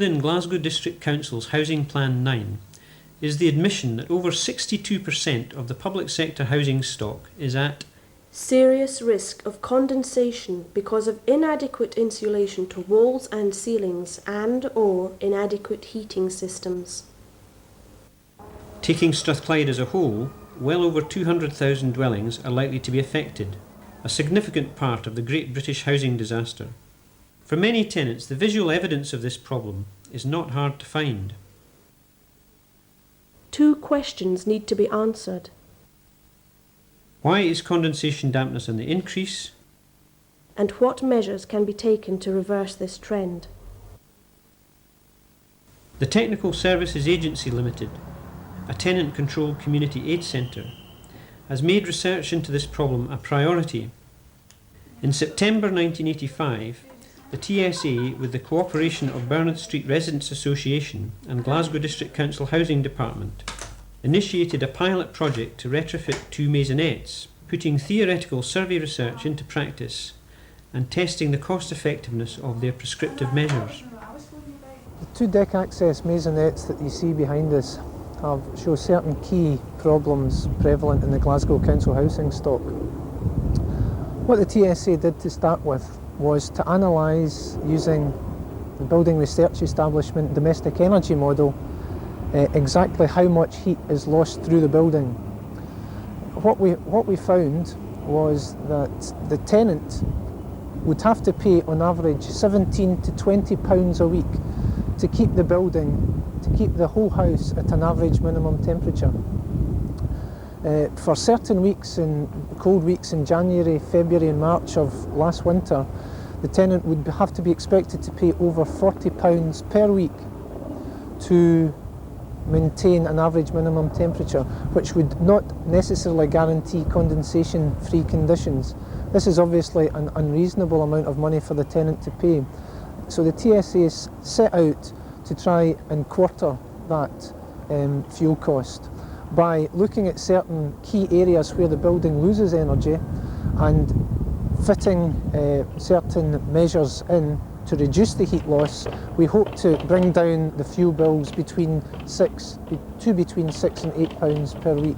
within Glasgow District Council's Housing Plan 9 is the admission that over 62% of the public sector housing stock is at serious risk of condensation because of inadequate insulation to walls and ceilings and/or inadequate heating systems. Taking Strathclyde as a whole, well over 200,000 dwellings are likely to be affected, a significant part of the Great British housing disaster. For many tenants, the visual evidence of this problem is not hard to find. 2 questions need to be answered. Why is condensation dampness on the increase? And what measures can be taken to reverse this trend? The Technical Services Agency Limited, a tenant-controlled community aid centre, has made research into this problem a priority. In September 1985, the TSA, with the cooperation of Bernard Street Residents Association and Glasgow District Council Housing Department, initiated a pilot project to retrofit 2 maisonettes, putting theoretical survey research into practice and testing the cost-effectiveness of their prescriptive measures. The 2 deck access maisonettes that you see behind us show certain key problems prevalent in the Glasgow Council housing stock. What the TSA did to start with was to analyse, using the Building Research Establishment domestic energy model, exactly how much heat is lost through the building. What we found was that the tenant would have to pay on average £17 to £20 a week to keep the building, to keep the whole house at an average minimum temperature. For certain weeks, cold weeks in January, February and March of last winter, the tenant would have to be expected to pay over £40 per week to maintain an average minimum temperature, which would not necessarily guarantee condensation-free conditions. This is obviously an unreasonable amount of money for the tenant to pay. So the TSA set out to try and quarter that fuel cost by looking at certain key areas where the building loses energy and fitting certain measures in to reduce the heat loss. We hope to bring down the fuel bills between £6 and £8 per week.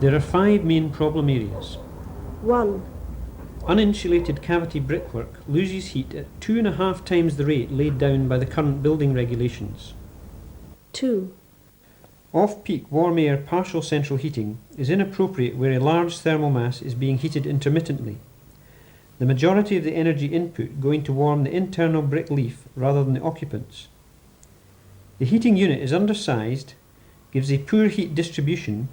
There are 5 main problem areas. 1. Uninsulated cavity brickwork loses heat at 2.5 times the rate laid down by the current building regulations. 2. Off-peak warm air partial central heating is inappropriate where a large thermal mass is being heated intermittently. The majority of the energy input going to warm the internal brick leaf rather than the occupants. The heating unit is undersized, gives a poor heat distribution,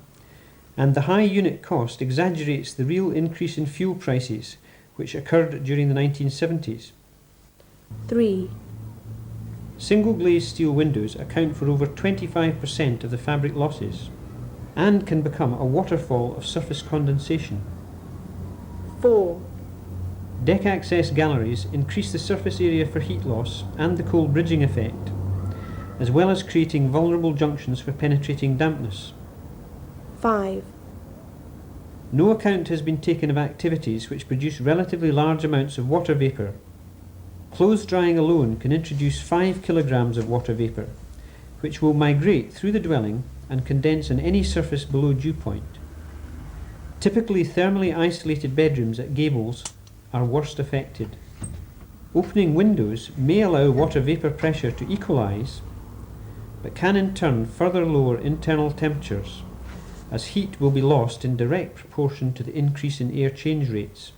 and the high unit cost exaggerates the real increase in fuel prices which occurred during the 1970s. 3. Single glazed steel windows account for over 25% of the fabric losses and can become a waterfall of surface condensation. 4. Deck access galleries increase the surface area for heat loss and the cold bridging effect, as well as creating vulnerable junctions for penetrating dampness. 5. No account has been taken of activities which produce relatively large amounts of water vapour. Clothes drying alone can introduce 5 kilograms of water vapour, which will migrate through the dwelling and condense on any surface below dew point. Typically thermally isolated bedrooms at gables are worst affected. Opening windows may allow water vapour pressure to equalise, but can in turn further lower internal temperatures, as heat will be lost in direct proportion to the increase in air change rates.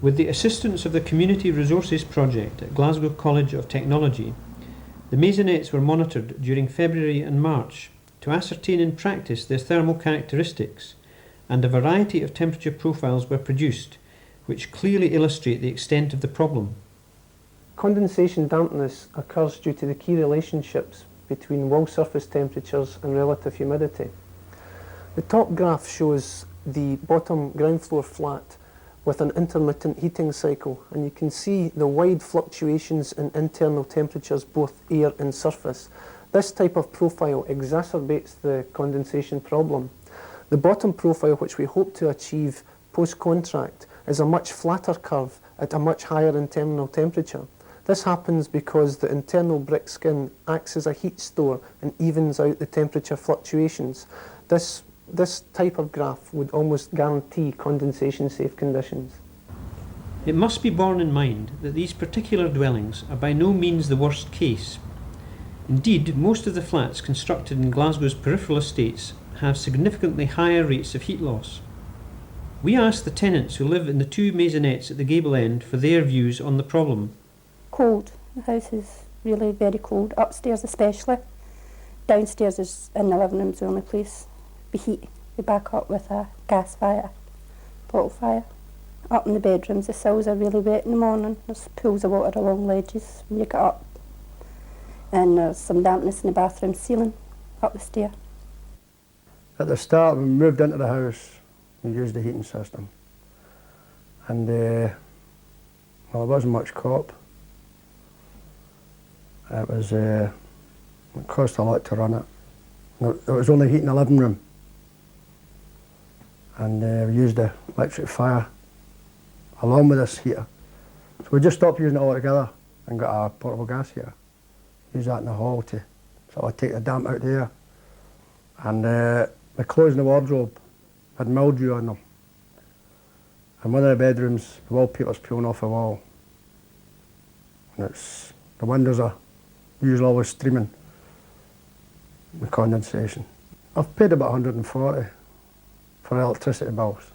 With the assistance of the Community Resources Project at Glasgow College of Technology, the maisonettes were monitored during February and March to ascertain in practice their thermal characteristics, and a variety of temperature profiles were produced, which clearly illustrate the extent of the problem. Condensation dampness occurs due to the key relationships between wall surface temperatures and relative humidity. The top graph shows the bottom ground floor flat with an intermittent heating cycle, and you can see the wide fluctuations in internal temperatures, both air and surface. This type of profile exacerbates the condensation problem. The bottom profile, which we hope to achieve post-contract, is a much flatter curve at a much higher internal temperature. This happens because the internal brick skin acts as a heat store and evens out the temperature fluctuations. This type of graph would almost guarantee condensation-safe conditions. It must be borne in mind that these particular dwellings are by no means the worst case. Indeed, most of the flats constructed in Glasgow's peripheral estates have significantly higher rates of heat loss. We asked the tenants who live in the two maisonettes at the gable end for their views on the problem. Cold. The house is really very cold, upstairs especially. Downstairs is in the living room's the only place we heat. We back up with a gas fire, bottle fire. Up in the bedrooms, the sills are really wet in the morning. There's pools of water along ledges when you get up. And there's some dampness in the bathroom ceiling, up the stair. At the start, when we moved into the house, we used the heating system. And, well, there wasn't much cop. It cost a lot to run it. It was only heating the living room. And we used the electric fire along with this heater. So we just stopped using it altogether and got a portable gas heater. Use that in the hall to sort of take the damp out there. And the clothes in the wardrobe had mildew on them. And one of the bedrooms, the wallpaper's peeling off the wall. And the windows are usually always streaming with condensation. I've paid about 140 for electricity bills,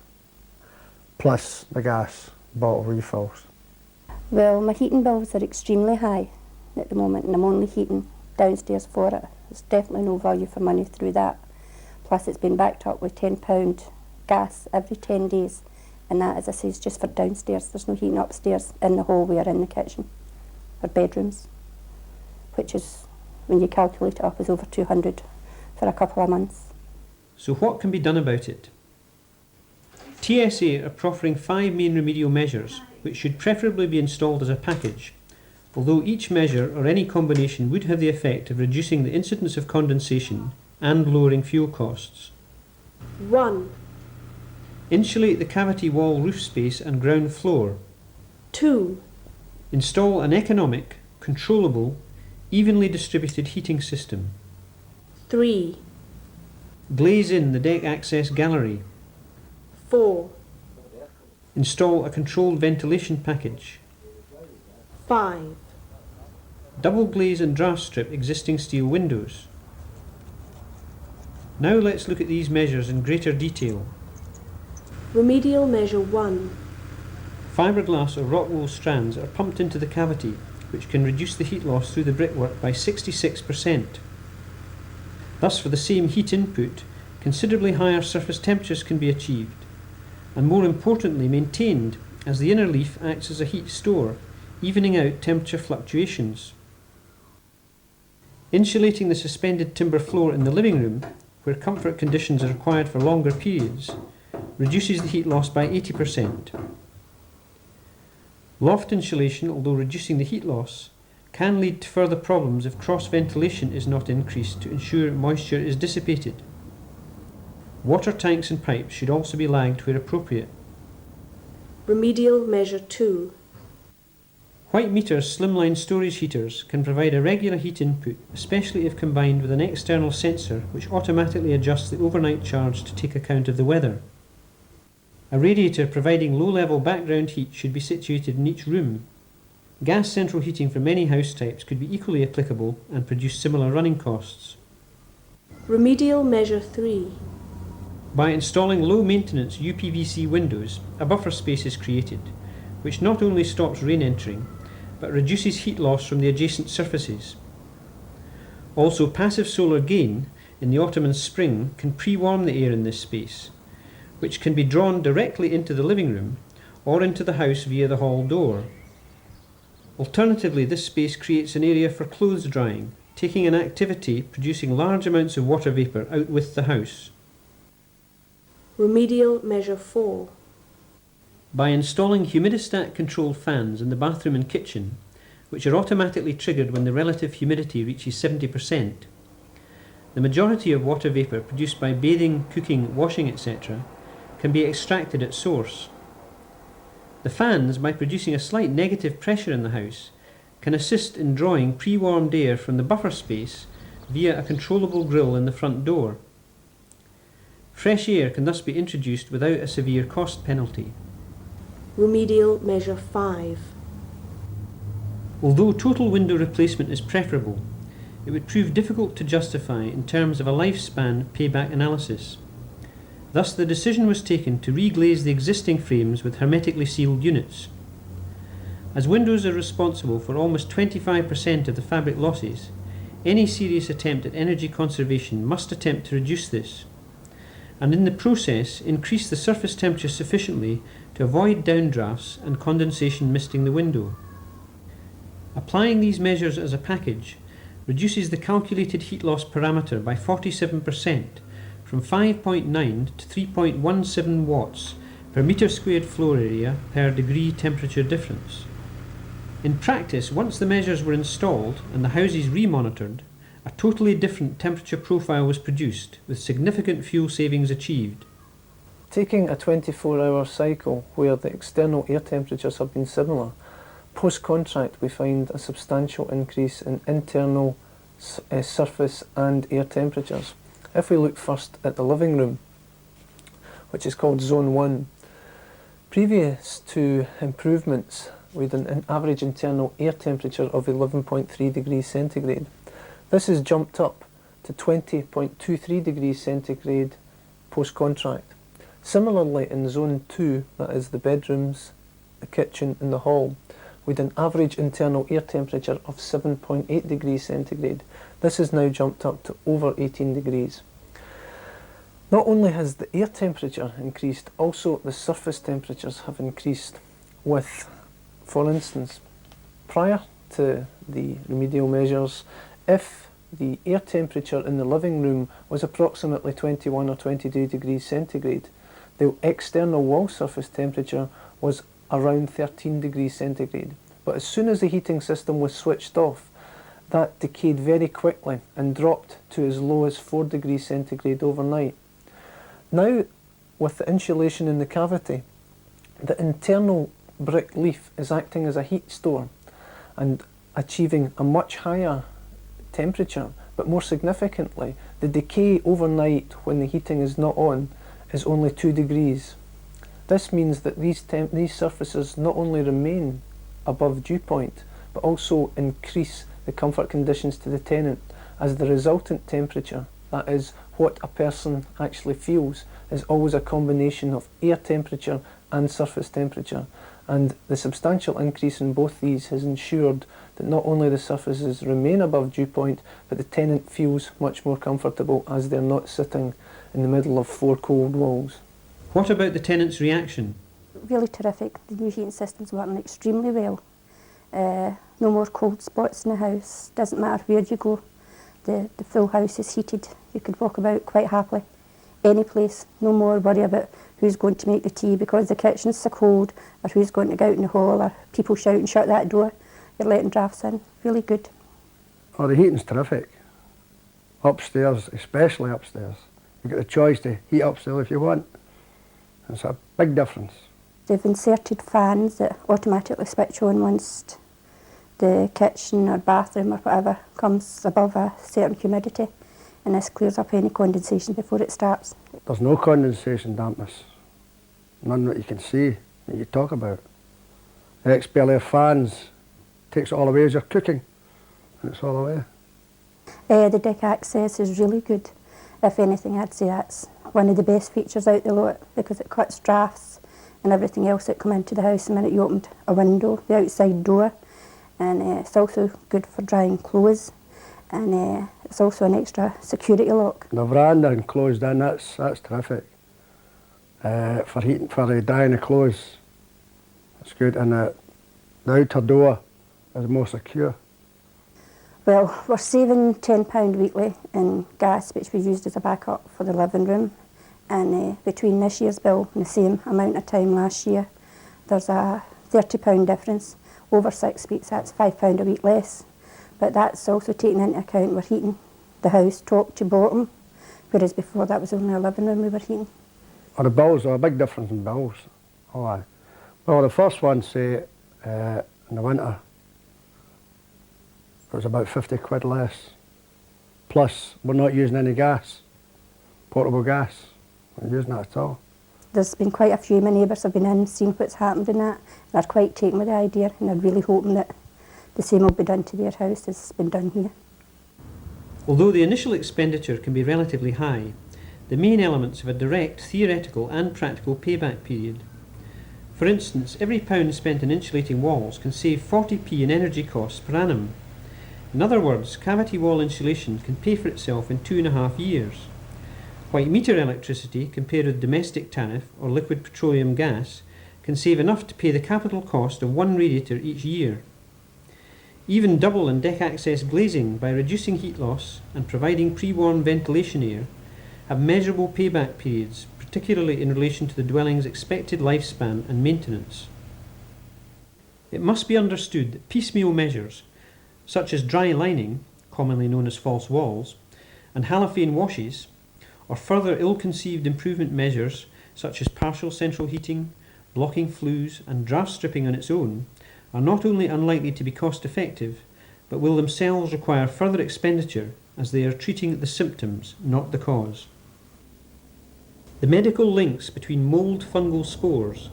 plus the gas bottle refills. Well, my heating bills are extremely high at the moment, and I'm only heating downstairs for it. There's definitely no value for money through that. Plus it's been backed up with £10 gas every 10 days, and that, as I say, is just for downstairs. There's no heating upstairs in the hallway or in the kitchen or bedrooms, which is, when you calculate it up, is over 200 for a couple of months. So what can be done about it? TSA are proffering 5 main remedial measures, which should preferably be installed as a package, although each measure or any combination would have the effect of reducing the incidence of condensation and lowering fuel costs. 1. Insulate the cavity wall roof space and ground floor. 2. Install an economic, controllable, evenly distributed heating system. 3. Glaze in the deck access gallery. 4. Install a controlled ventilation package. 5. Double glaze and draft strip existing steel windows. Now let's look at these measures in greater detail. Remedial measure 1. Fiberglass or rock wool strands are pumped into the cavity, which can reduce the heat loss through the brickwork by 66%. Thus, for the same heat input, considerably higher surface temperatures can be achieved, and more importantly maintained, as the inner leaf acts as a heat store, evening out temperature fluctuations. Insulating the suspended timber floor in the living room, where comfort conditions are required for longer periods, reduces the heat loss by 80%. Loft insulation, although reducing the heat loss, can lead to further problems if cross ventilation is not increased to ensure moisture is dissipated. Water tanks and pipes should also be lagged where appropriate. Remedial measure 2. White meter slimline storage heaters can provide a regular heat input, especially if combined with an external sensor which automatically adjusts the overnight charge to take account of the weather. A radiator providing low-level background heat should be situated in each room. Gas central heating for many house types could be equally applicable and produce similar running costs. Remedial measure 3. By installing low-maintenance UPVC windows, a buffer space is created, which not only stops rain entering, but reduces heat loss from the adjacent surfaces. Also, passive solar gain in the autumn and spring can pre-warm the air in this space, which can be drawn directly into the living room or into the house via the hall door. Alternatively, this space creates an area for clothes drying, taking an activity producing large amounts of water vapour out with the house. Remedial measure 4. By installing humidistat-controlled fans in the bathroom and kitchen, which are automatically triggered when the relative humidity reaches 70%, the majority of water vapour produced by bathing, cooking, washing, etc. can be extracted at source. The fans, by producing a slight negative pressure in the house, can assist in drawing pre-warmed air from the buffer space via a controllable grille in the front door. Fresh air can thus be introduced without a severe cost penalty. Remedial measure 5. Although total window replacement is preferable, it would prove difficult to justify in terms of a lifespan payback analysis. Thus, the decision was taken to reglaze the existing frames with hermetically sealed units. As windows are responsible for almost 25% of the fabric losses, any serious attempt at energy conservation must attempt to reduce this, and in the process increase the surface temperature sufficiently to avoid downdrafts and condensation misting the window. Applying these measures as a package reduces the calculated heat loss parameter by 47%, from 5.9 to 3.17 watts per metre squared floor area per degree temperature difference. In practice, once the measures were installed and the houses remonitored, a totally different temperature profile was produced, with significant fuel savings achieved. Taking a 24-hour cycle where the external air temperatures have been similar, post-contract we find a substantial increase in internal surface and air temperatures. If we look first at the living room, which is called Zone 1, previous to improvements with an average internal air temperature of 11.3 degrees centigrade. This has jumped up to 20.23 degrees centigrade post-contract. Similarly in Zone 2, that is the bedrooms, the kitchen and the hall, with an average internal air temperature of 7.8 degrees centigrade. This has now jumped up to over 18 degrees. Not only has the air temperature increased, also the surface temperatures have increased with, for instance, prior to the remedial measures, if the air temperature in the living room was approximately 21 or 22 degrees centigrade, the external wall surface temperature was around 13 degrees centigrade. But as soon as the heating system was switched off, that decayed very quickly and dropped to as low as 4 degrees centigrade overnight. Now, with the insulation in the cavity, the internal brick leaf is acting as a heat store and achieving a much higher temperature, but more significantly, the decay overnight when the heating is not on is only 2 degrees. This means that these surfaces not only remain above dew point, but also increase the comfort conditions to the tenant, as the resultant temperature, that is, what a person actually feels, is always a combination of air temperature and surface temperature. And the substantial increase in both these has ensured that not only the surfaces remain above dew point, but the tenant feels much more comfortable as they're not sitting in the middle of 4 cold walls. What about the tenant's reaction? Really terrific. The new heating system's working extremely well. No more cold spots in the house. Doesn't matter where you go. The full house is heated. You could walk about quite happily. Any place. No more worry about who's going to make the tea because the kitchen's so cold, or who's going to go out in the hall, or people shouting, shut that door. You're letting drafts in. Really good. Oh, the heating's terrific. Upstairs, especially upstairs. You get the choice to heat upstairs if you want. It's a big difference. They've inserted fans that automatically switch on once the kitchen or bathroom or whatever comes above a certain humidity, and this clears up any condensation before it starts. There's no condensation dampness. None that you can see, that you talk about. The ex-Bel Air fans takes it all away as you're cooking, and it's all away. The deck access is really good. If anything, I'd say that's one of the best features out the lot, because it cuts drafts and everything else that come into the house the minute you opened a window, the outside door. And it's also good for drying clothes, and it's also an extra security lock. The veranda enclosed in, that's terrific. For heating, for drying the clothes, it's good, and the outer door is more secure. Well, we're saving £10 weekly in gas, which we used as a backup for the living room, and between this year's bill and the same amount of time last year, there's a £30 difference. Over 6 weeks, that's £5 a week less. But that's also taking into account we're heating the house top to bottom, whereas before that was only a living room we were heating. Oh, the bills are a big difference in bills. Oh, aye. Well, the first one, say, in the winter, It was about 50 quid less. Plus, we're not using any gas, portable gas. We're not using that at all. There's been quite a few. My neighbours have been in, seen what's happened in that. They're quite taken with the idea, and they're really hoping that the same will be done to their house as has been done here. Although the initial expenditure can be relatively high, the main elements have a direct theoretical and practical payback period. For instance, every £1 spent in insulating walls can save 40p in energy costs per annum. In other words, cavity wall insulation can pay for itself in 2.5 years. White meter electricity, compared with domestic tariff or liquid petroleum gas, can save enough to pay the capital cost of one radiator each year. Even double and deck access glazing, by reducing heat loss and providing pre-warm ventilation air, have measurable payback periods, particularly in relation to the dwelling's expected lifespan and maintenance. It must be understood that piecemeal measures, such as dry lining, commonly known as false walls, and halophane washes, or further ill-conceived improvement measures such as partial central heating, blocking flues and draft stripping on its own, are not only unlikely to be cost-effective, but will themselves require further expenditure as they are treating the symptoms, not the cause. The medical links between mould fungal spores,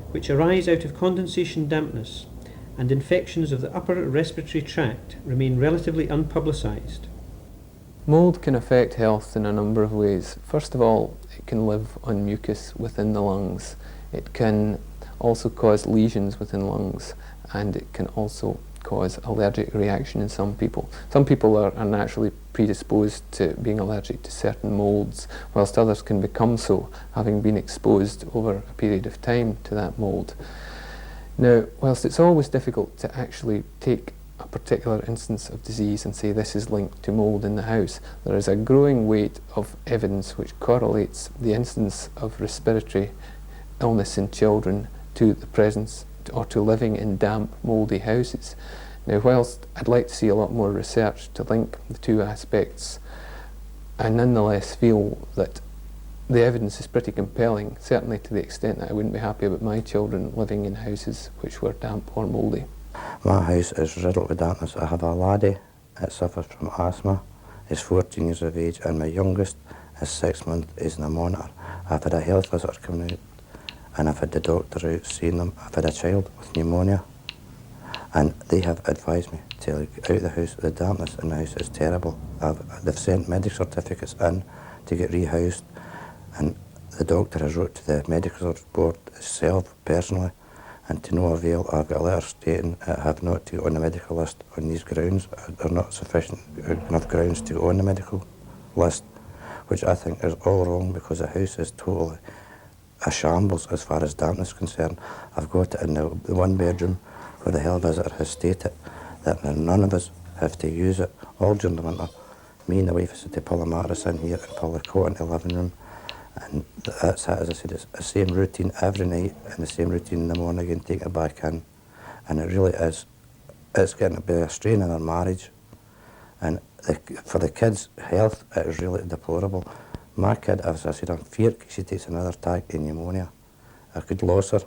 which arise out of condensation dampness, and infections of the upper respiratory tract remain relatively unpublicised. Mould can affect health in a number of ways. First of all, it can live on mucus within the lungs. It can also cause lesions within lungs, and it can also cause allergic reaction in some people. Some people are naturally predisposed to being allergic to certain moulds, whilst others can become so, having been exposed over a period of time to that mould. Now, whilst it's always difficult to actually take a particular instance of disease and say this is linked to mould in the house, there is a growing weight of evidence which correlates the incidence of respiratory illness in children to the presence or to living in damp, mouldy houses. Now, whilst I'd like to see a lot more research to link the two aspects, I nonetheless feel that the evidence is pretty compelling, certainly to the extent that I wouldn't be happy about my children living in houses which were damp or mouldy. My house is riddled with dampness. I have a laddie that suffers from asthma. He's 14 years of age, and my youngest is 6 months. He's in a monitor. I've had a health visitor coming out, and I've had the doctor out seeing them. I've had a child with pneumonia, and they have advised me to get out of the house. The dampness in the house is terrible. They've sent medical certificates in to get rehoused, and the doctor has wrote to the medical board itself personally, and to no avail. I've got a letter stating I have not to go on the medical list on these grounds. There are not sufficient enough grounds to go on the medical list, which I think is all wrong, because the house is totally a shambles as far as dampness is concerned. I've got it in the one bedroom where the health visitor has stated that none of us have to use it all during the winter. Me and the wife have to pull a mattress in here and pull the cot into the living room. And that's it, as I said, it's the same routine every night and the same routine in the morning again, taking it back in. And it really is, it's getting to be a strain in our marriage. And for the kids' health, it is really deplorable. My kid, as I said, I'm feared she takes another attack in pneumonia. I could lose her.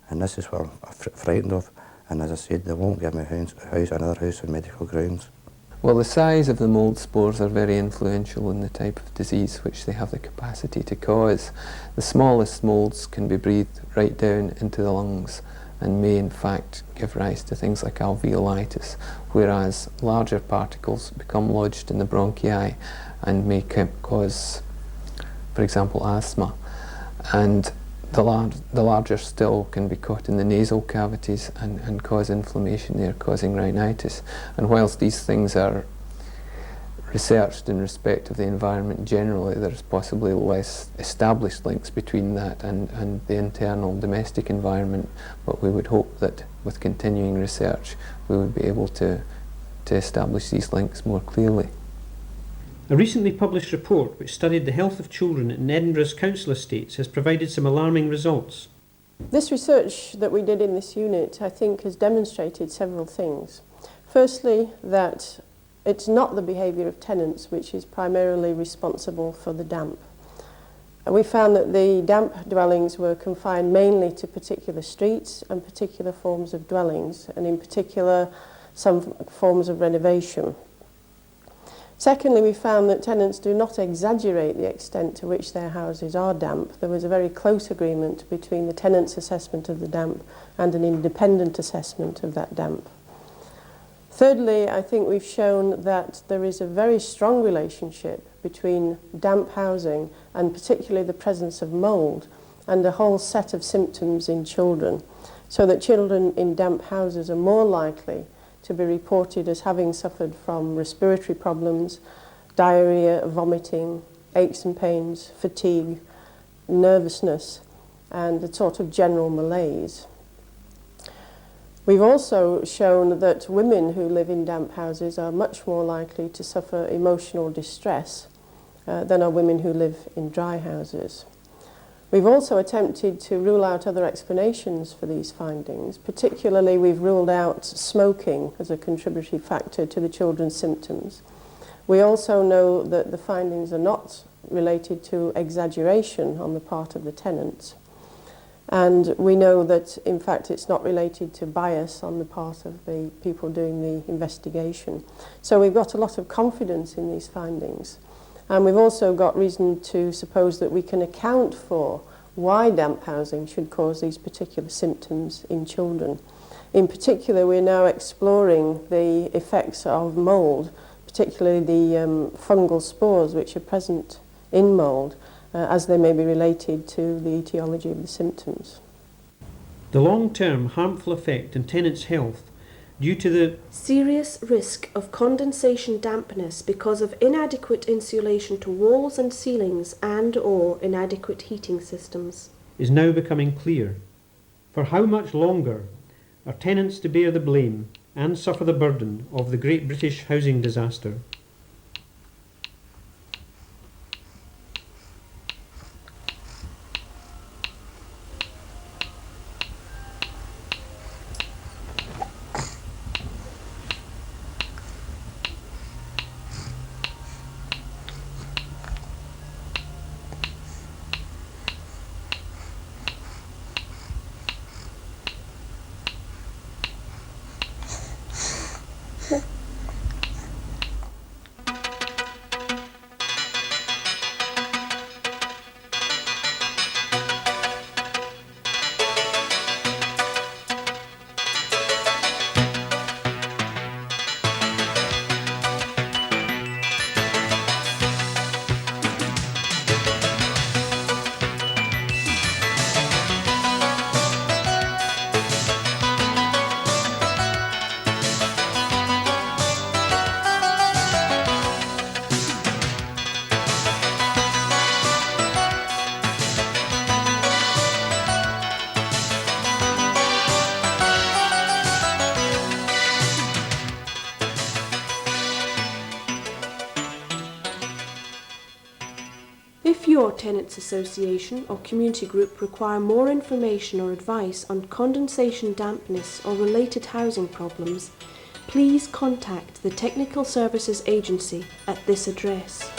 And this is what I'm frightened of. And as I said, they won't give me another house on medical grounds. Well, the size of the mould spores are very influential in the type of disease which they have the capacity to cause. The smallest moulds can be breathed right down into the lungs and may in fact give rise to things like alveolitis, whereas larger particles become lodged in the bronchi and may cause, for example, asthma. And the larger still can be caught in the nasal cavities and cause inflammation there, causing rhinitis. And whilst these things are researched in respect of the environment generally, there's possibly less established links between that and the internal domestic environment, but we would hope that with continuing research we would be able to establish these links more clearly. A recently published report which studied the health of children in Edinburgh's council estates has provided some alarming results. This research that we did in this unit, I think, has demonstrated several things. Firstly, that it's not the behaviour of tenants which is primarily responsible for the damp. We found that the damp dwellings were confined mainly to particular streets and particular forms of dwellings, and in particular some forms of renovation. Secondly, we found that tenants do not exaggerate the extent to which their houses are damp. There was a very close agreement between the tenant's assessment of the damp and an independent assessment of that damp. Thirdly, I think we've shown that there is a very strong relationship between damp housing and particularly the presence of mould and a whole set of symptoms in children, so that children in damp houses are more likely to be reported as having suffered from respiratory problems, diarrhea, vomiting, aches and pains, fatigue, nervousness, and a sort of general malaise. We've also shown that women who live in damp houses are much more likely to suffer emotional distress than are women who live in dry houses. We've also attempted to rule out other explanations for these findings. Particularly, we've ruled out smoking as a contributory factor to the children's symptoms. We also know that the findings are not related to exaggeration on the part of the tenants. And we know that, in fact, it's not related to bias on the part of the people doing the investigation. So we've got a lot of confidence in these findings. And we've also got reason to suppose that we can account for why damp housing should cause these particular symptoms in children. In particular, we're now exploring the effects of mould, particularly the fungal spores which are present in mould, as they may be related to the etiology of the symptoms. The long-term harmful effect on tenants' health due to the serious risk of condensation dampness because of inadequate insulation to walls and ceilings and/or inadequate heating systems is now becoming clear. For how much longer are tenants to bear the blame and suffer the burden of the Great British housing disaster? If your tenants association or community group require more information or advice on condensation dampness or related housing problems, please contact the Technical Services Agency at this address.